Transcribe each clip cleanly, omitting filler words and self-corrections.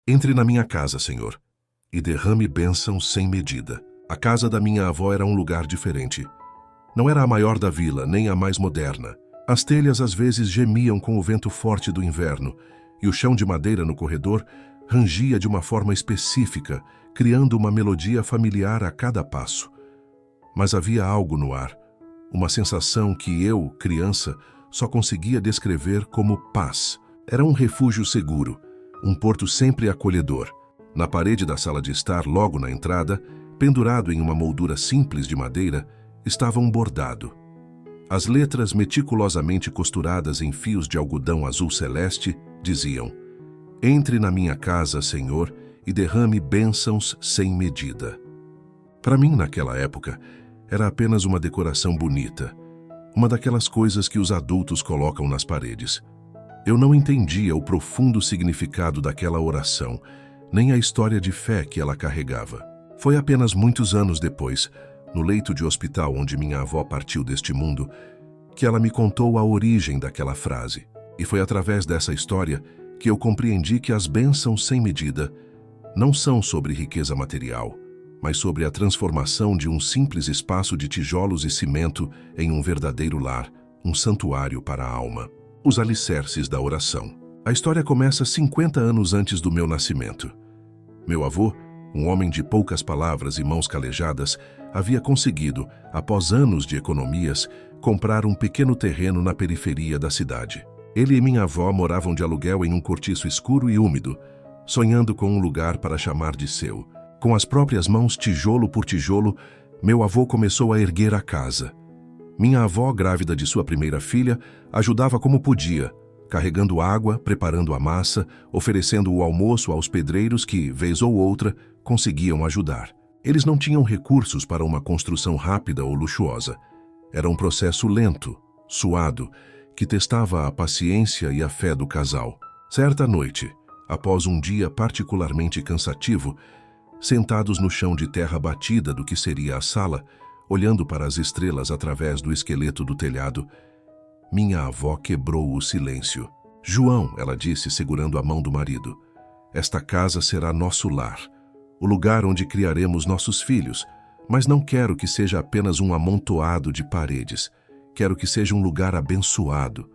Entre na minha casa, Senhor, e derrame bênçãos sem medida. A casa da minha avó era um lugar diferente. Não era a maior da vila, nem a mais moderna. As telhas às vezes gemiam com o vento forte do inverno, e o chão de madeira no corredor rangia de uma forma específica, criando uma melodia familiar a cada passo. Mas havia algo no ar, uma sensação que eu, criança, só conseguia descrever como paz. Era um refúgio seguro, um porto sempre acolhedor. Na parede da sala de estar, logo na entrada, pendurado em uma moldura simples de madeira, estava um bordado. As letras meticulosamente costuradas em fios de algodão azul celeste diziam: "Entre na minha casa, Senhor, e derrame bênçãos sem medida." Para mim, naquela época, era apenas uma decoração bonita, uma daquelas coisas que os adultos colocam nas paredes. Eu não entendia o profundo significado daquela oração, nem a história de fé que ela carregava. Foi apenas muitos anos depois, no leito de hospital onde minha avó partiu deste mundo, que ela me contou a origem daquela frase. E foi através dessa história que eu compreendi que as bênçãos sem medida não são sobre riqueza material, mas sobre a transformação de um simples espaço de tijolos e cimento em um verdadeiro lar, um santuário para a alma. Os alicerces da oração. A história começa 50 anos antes do meu nascimento. Meu avô, um homem de poucas palavras e mãos calejadas, havia conseguido, após anos de economias, comprar um pequeno terreno na periferia da cidade. Ele e minha avó moravam de aluguel em um cortiço escuro e úmido, sonhando com um lugar para chamar de seu. Com as próprias mãos, tijolo por tijolo, meu avô começou a erguer a casa. Minha avó, grávida de sua primeira filha, ajudava como podia, carregando água, preparando a massa, oferecendo o almoço aos pedreiros que, vez ou outra, conseguiam ajudar. Eles não tinham recursos para uma construção rápida ou luxuosa. Era um processo lento, suado, que testava a paciência e a fé do casal. Certa noite, após um dia particularmente cansativo, sentados no chão de terra batida do que seria a sala, olhando para as estrelas através do esqueleto do telhado, minha avó quebrou o silêncio. "João", ela disse, segurando a mão do marido, "esta casa será nosso lar, o lugar onde criaremos nossos filhos, mas não quero que seja apenas um amontoado de paredes. Quero que seja um lugar abençoado."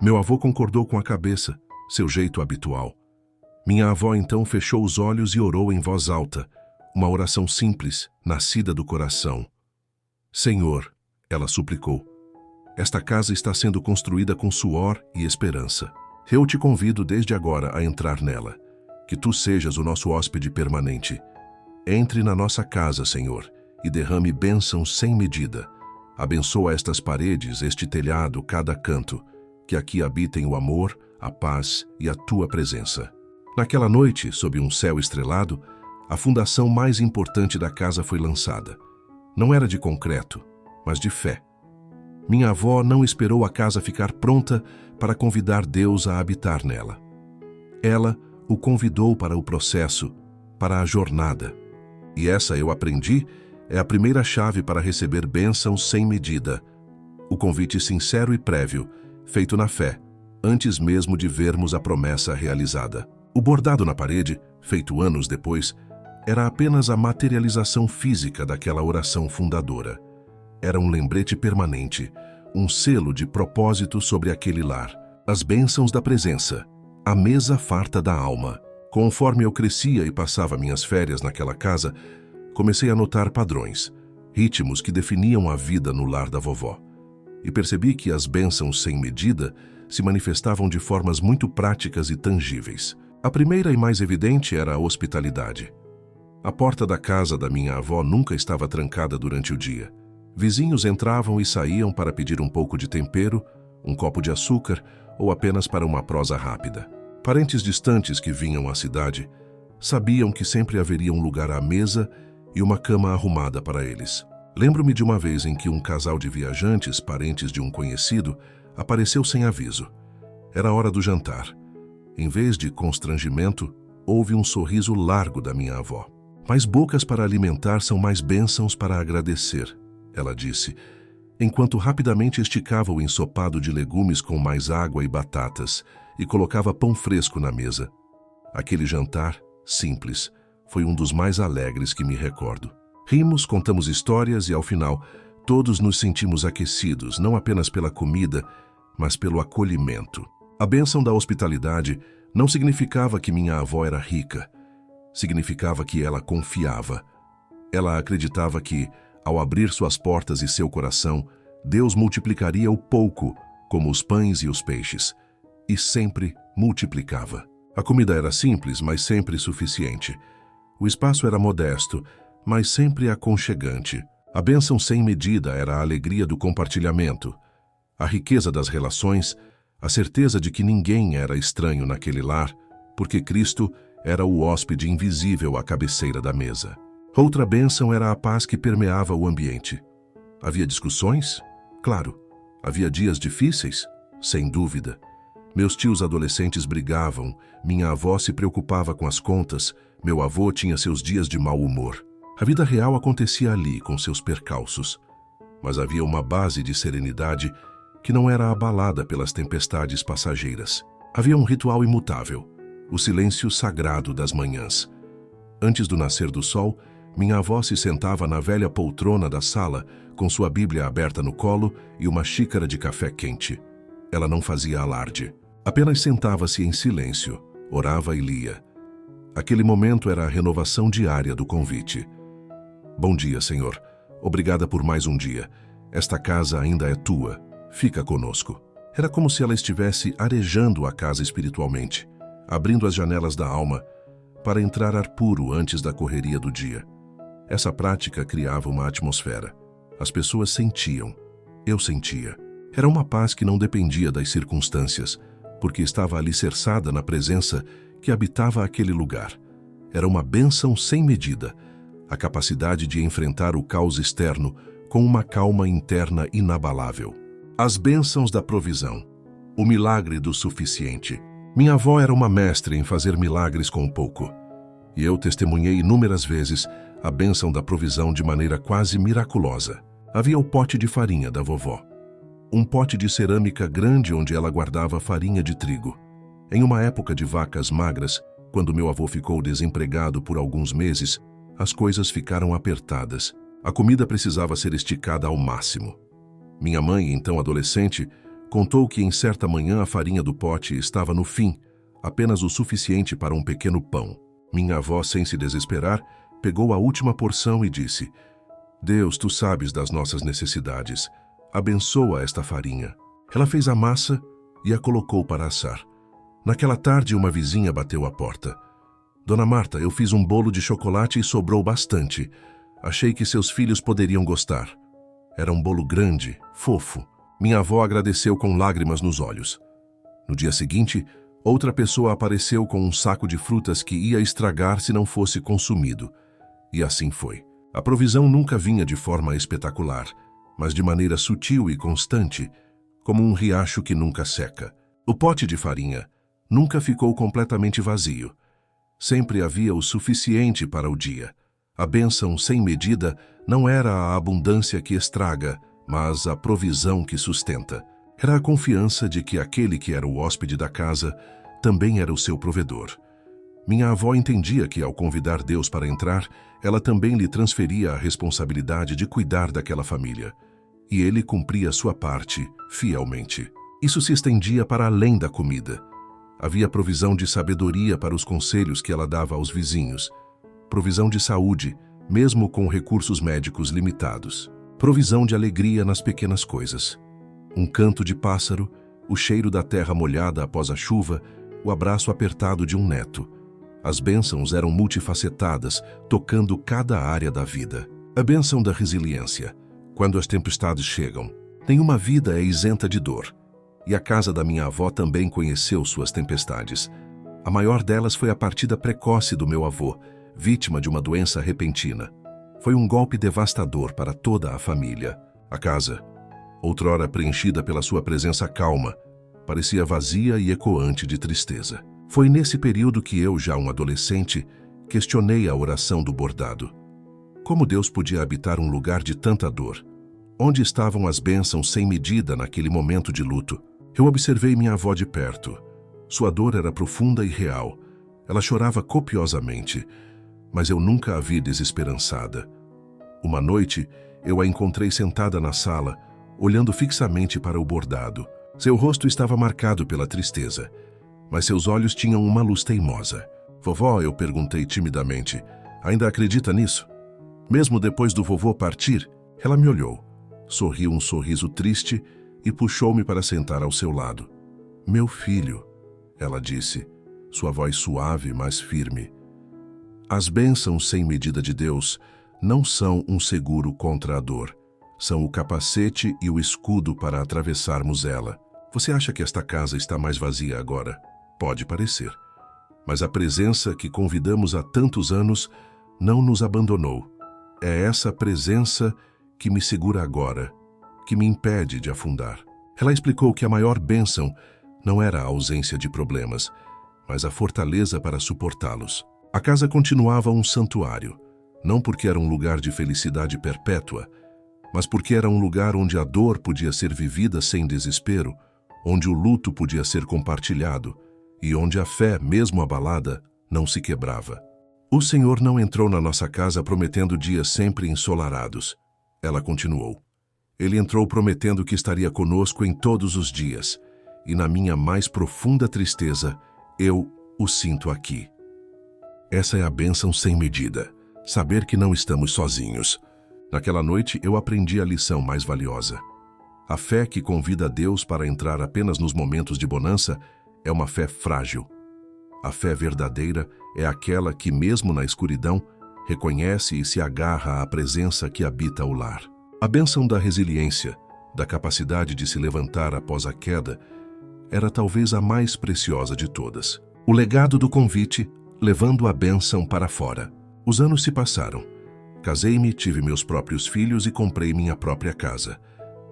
Meu avô concordou com a cabeça, seu jeito habitual. Minha avó então fechou os olhos e orou em voz alta, uma oração simples, nascida do coração. "Senhor", ela suplicou, "esta casa está sendo construída com suor e esperança. Eu te convido desde agora a entrar nela. Que tu sejas o nosso hóspede permanente. Entre na nossa casa, Senhor, e derrame bênçãos sem medida. Abençoa estas paredes, este telhado, cada canto, que aqui habitem o amor, a paz e a tua presença." Naquela noite, sob um céu estrelado, a fundação mais importante da casa foi lançada. Não era de concreto, mas de fé. Minha avó não esperou a casa ficar pronta para convidar Deus a habitar nela. Ela o convidou para o processo, para a jornada. E essa, eu aprendi, é a primeira chave para receber bênçãos sem medida. O convite sincero e prévio, feito na fé, antes mesmo de vermos a promessa realizada. O bordado na parede, feito anos depois, era apenas a materialização física daquela oração fundadora. Era um lembrete permanente, um selo de propósito sobre aquele lar. As bênçãos da presença, a mesa farta da alma. Conforme eu crescia e passava minhas férias naquela casa, comecei a notar padrões, ritmos que definiam a vida no lar da vovó. E percebi que as bênçãos sem medida se manifestavam de formas muito práticas e tangíveis. A primeira e mais evidente era a hospitalidade. A porta da casa da minha avó nunca estava trancada durante o dia. Vizinhos entravam e saíam para pedir um pouco de tempero, um copo de açúcar ou apenas para uma prosa rápida. Parentes distantes que vinham à cidade sabiam que sempre haveria um lugar à mesa e uma cama arrumada para eles. Lembro-me de uma vez em que um casal de viajantes, parentes de um conhecido, apareceu sem aviso. Era hora do jantar. Em vez de constrangimento, houve um sorriso largo da minha avó. "Mais bocas para alimentar são mais bênçãos para agradecer", ela disse, enquanto rapidamente esticava o ensopado de legumes com mais água e batatas e colocava pão fresco na mesa. Aquele jantar simples, foi um dos mais alegres que me recordo. Rimos, contamos histórias e, ao final, todos nos sentimos aquecidos, não apenas pela comida, mas pelo acolhimento. A bênção da hospitalidade não significava que minha avó era rica. Significava que ela confiava. Ela acreditava que, ao abrir suas portas e seu coração, Deus multiplicaria o pouco, como os pães e os peixes, e sempre multiplicava. A comida era simples, mas sempre suficiente. O espaço era modesto, mas sempre aconchegante. A bênção sem medida era a alegria do compartilhamento, a riqueza das relações, a certeza de que ninguém era estranho naquele lar, porque Cristo era o hóspede invisível à cabeceira da mesa. Outra bênção era a paz que permeava o ambiente. Havia discussões? Claro. Havia dias difíceis? Sem dúvida. Meus tios adolescentes brigavam, minha avó se preocupava com as contas, meu avô tinha seus dias de mau humor. A vida real acontecia ali, com seus percalços. Mas havia uma base de serenidade que não era abalada pelas tempestades passageiras. Havia um ritual imutável, o silêncio sagrado das manhãs. Antes do nascer do sol, minha avó se sentava na velha poltrona da sala, com sua Bíblia aberta no colo e uma xícara de café quente. Ela não fazia alarde. Apenas sentava-se em silêncio, orava e lia. Aquele momento era a renovação diária do convite. Bom dia, Senhor. Obrigada por mais um dia. Esta casa ainda é tua. Fica conosco. Era como se ela estivesse arejando a casa espiritualmente, abrindo as janelas da alma para entrar ar puro antes da correria do dia. Essa prática criava uma atmosfera. As pessoas sentiam. Eu sentia. Era uma paz que não dependia das circunstâncias, porque estava alicerçada na presença que habitava aquele lugar. Era uma bênção sem medida, a capacidade de enfrentar o caos externo com uma calma interna inabalável. As bênçãos da provisão. O milagre do suficiente. Minha avó era uma mestre em fazer milagres com pouco. E eu testemunhei inúmeras vezes a bênção da provisão de maneira quase miraculosa. Havia o pote de farinha da vovó. Um pote de cerâmica grande onde ela guardava farinha de trigo. Em uma época de vacas magras, quando meu avô ficou desempregado por alguns meses, as coisas ficaram apertadas. A comida precisava ser esticada ao máximo. Minha mãe, então adolescente, contou que em certa manhã a farinha do pote estava no fim, apenas o suficiente para um pequeno pão. Minha avó, sem se desesperar, pegou a última porção e disse: Deus, tu sabes das nossas necessidades. Abençoa esta farinha. Ela fez a massa e a colocou para assar. Naquela tarde, uma vizinha bateu à porta. Dona Marta, eu fiz um bolo de chocolate e sobrou bastante. Achei que seus filhos poderiam gostar. Era um bolo grande, fofo. Minha avó agradeceu com lágrimas nos olhos. No dia seguinte, outra pessoa apareceu com um saco de frutas que ia estragar se não fosse consumido. E assim foi. A provisão nunca vinha de forma espetacular, mas de maneira sutil e constante, como um riacho que nunca seca. O pote de farinha nunca ficou completamente vazio. Sempre havia o suficiente para o dia. A bênção sem medida não era a abundância que estraga, mas a provisão que sustenta. Era a confiança de que aquele que era o hóspede da casa também era o seu provedor. Minha avó entendia que, ao convidar Deus para entrar, ela também lhe transferia a responsabilidade de cuidar daquela família. E ele cumpria sua parte fielmente. Isso se estendia para além da comida. Havia provisão de sabedoria para os conselhos que ela dava aos vizinhos. Provisão de saúde, mesmo com recursos médicos limitados. Provisão de alegria nas pequenas coisas. Um canto de pássaro, o cheiro da terra molhada após a chuva, o abraço apertado de um neto. As bênçãos eram multifacetadas, tocando cada área da vida. A bênção da resiliência. Quando as tempestades chegam, nenhuma vida é isenta de dor. E a casa da minha avó também conheceu suas tempestades. A maior delas foi a partida precoce do meu avô, vítima de uma doença repentina. Foi um golpe devastador para toda a família. A casa, outrora preenchida pela sua presença calma, parecia vazia e ecoante de tristeza. Foi nesse período que eu, já um adolescente, questionei a oração do bordado. Como Deus podia habitar um lugar de tanta dor? Onde estavam as bênçãos sem medida naquele momento de luto? Eu observei minha avó de perto. Sua dor era profunda e real. Ela chorava copiosamente, mas eu nunca a vi desesperançada. Uma noite, eu a encontrei sentada na sala, olhando fixamente para o bordado. Seu rosto estava marcado pela tristeza, mas seus olhos tinham uma luz teimosa. Vovó, eu perguntei timidamente, ainda acredita nisso? Mesmo depois do vovô partir, ela me olhou, sorriu um sorriso triste e puxou-me para sentar ao seu lado. Meu filho, ela disse, sua voz suave, mas firme. As bênçãos sem medida de Deus não são um seguro contra a dor. São o capacete e o escudo para atravessarmos ela. Você acha que esta casa está mais vazia agora? Pode parecer. Mas a presença que convidamos há tantos anos não nos abandonou. É essa presença que me segura agora, que me impede de afundar. Ela explicou que a maior bênção não era a ausência de problemas, mas a fortaleza para suportá-los. A casa continuava um santuário, não porque era um lugar de felicidade perpétua, mas porque era um lugar onde a dor podia ser vivida sem desespero, onde o luto podia ser compartilhado e onde a fé, mesmo abalada, não se quebrava. O Senhor não entrou na nossa casa prometendo dias sempre ensolarados. Ela continuou. Ele entrou prometendo que estaria conosco em todos os dias, e na minha mais profunda tristeza, eu o sinto aqui. Essa é a bênção sem medida, saber que não estamos sozinhos. Naquela noite eu aprendi a lição mais valiosa. A fé que convida Deus para entrar apenas nos momentos de bonança é uma fé frágil. A fé verdadeira é aquela que, mesmo na escuridão, reconhece e se agarra à presença que habita o lar. A bênção da resiliência, da capacidade de se levantar após a queda, era talvez a mais preciosa de todas. O legado do convite, levando a bênção para fora. Os anos se passaram. Casei-me, tive meus próprios filhos e comprei minha própria casa.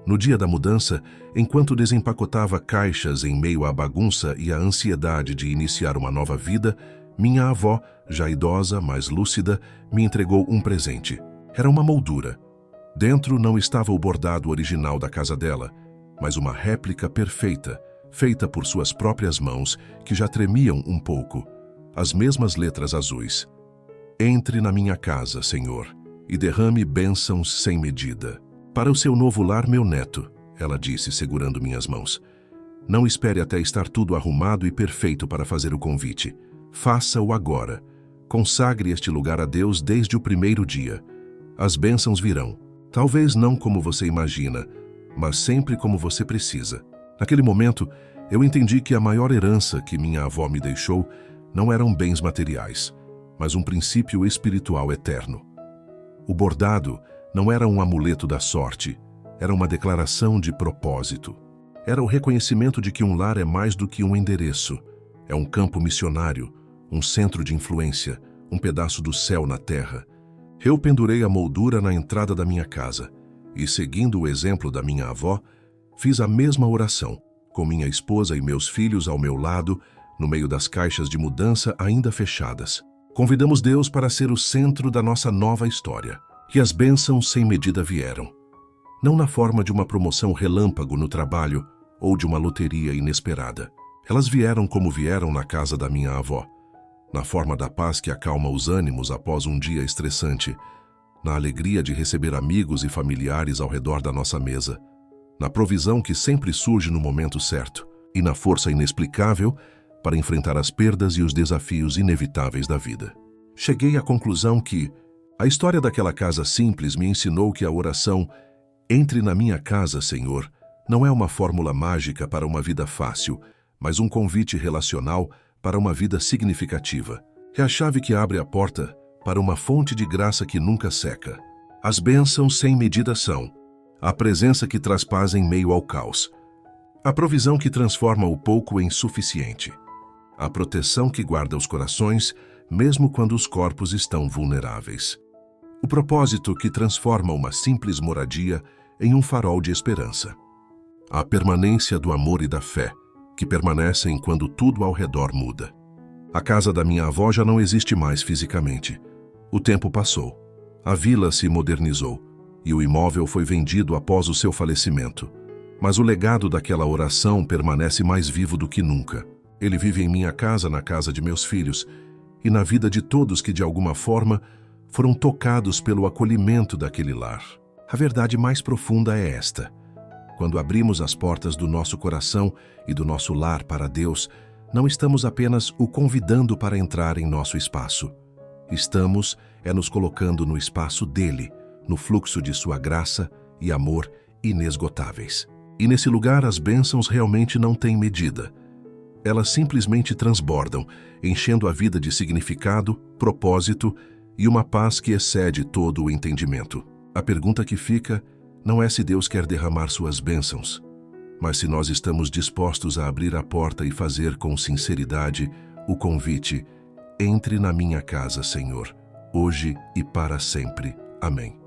No dia da mudança, enquanto desempacotava caixas em meio à bagunça e à ansiedade de iniciar uma nova vida, minha avó, já idosa, mas lúcida, me entregou um presente. Era uma moldura. Dentro não estava o bordado original da casa dela, mas uma réplica perfeita, feita por suas próprias mãos, que já tremiam um pouco. As mesmas letras azuis. Entre na minha casa, Senhor, e derrame bênçãos sem medida. Para o seu novo lar, meu neto, ela disse, segurando minhas mãos. Não espere até estar tudo arrumado e perfeito para fazer o convite. Faça-o agora. Consagre este lugar a Deus desde o primeiro dia. As bênçãos virão. Talvez não como você imagina, mas sempre como você precisa. Naquele momento, eu entendi que a maior herança que minha avó me deixou não eram bens materiais, mas um princípio espiritual eterno. O bordado não era um amuleto da sorte, era uma declaração de propósito. Era o reconhecimento de que um lar é mais do que um endereço. É um campo missionário, um centro de influência, um pedaço do céu na terra. Eu pendurei a moldura na entrada da minha casa e, seguindo o exemplo da minha avó, fiz a mesma oração, com minha esposa e meus filhos ao meu lado, no meio das caixas de mudança ainda fechadas. Convidamos Deus para ser o centro da nossa nova história. E as bênçãos sem medida vieram. Não na forma de uma promoção relâmpago no trabalho ou de uma loteria inesperada. Elas vieram como vieram na casa da minha avó. Na forma da paz que acalma os ânimos após um dia estressante. Na alegria de receber amigos e familiares ao redor da nossa mesa. Na provisão que sempre surge no momento certo. E na força inexplicável para enfrentar as perdas e os desafios inevitáveis da vida. Cheguei à conclusão que a história daquela casa simples me ensinou que a oração "Entre na minha casa, Senhor" não é uma fórmula mágica para uma vida fácil, mas um convite relacional para uma vida significativa. É a chave que abre a porta para uma fonte de graça que nunca seca. As bênçãos sem medida são a presença que traz paz em meio ao caos, a provisão que transforma o pouco em suficiente, a proteção que guarda os corações mesmo quando os corpos estão vulneráveis. O propósito que transforma uma simples moradia em um farol de esperança. A permanência do amor e da fé, que permanecem quando tudo ao redor muda. A casa da minha avó já não existe mais fisicamente. O tempo passou. A vila se modernizou e o imóvel foi vendido após o seu falecimento. Mas o legado daquela oração permanece mais vivo do que nunca. Ele vive em minha casa, na casa de meus filhos, e na vida de todos que, de alguma forma, foram tocados pelo acolhimento daquele lar. A verdade mais profunda é esta: quando abrimos as portas do nosso coração e do nosso lar para Deus, não estamos apenas o convidando para entrar em nosso espaço. Estamos nos colocando no espaço dele, no fluxo de sua graça e amor inesgotáveis. E nesse lugar as bênçãos realmente não têm medida. Elas simplesmente transbordam, enchendo a vida de significado, propósito e uma paz que excede todo o entendimento. A pergunta que fica não é se Deus quer derramar suas bênçãos, mas se nós estamos dispostos a abrir a porta e fazer com sinceridade o convite: entre na minha casa, Senhor, hoje e para sempre. Amém.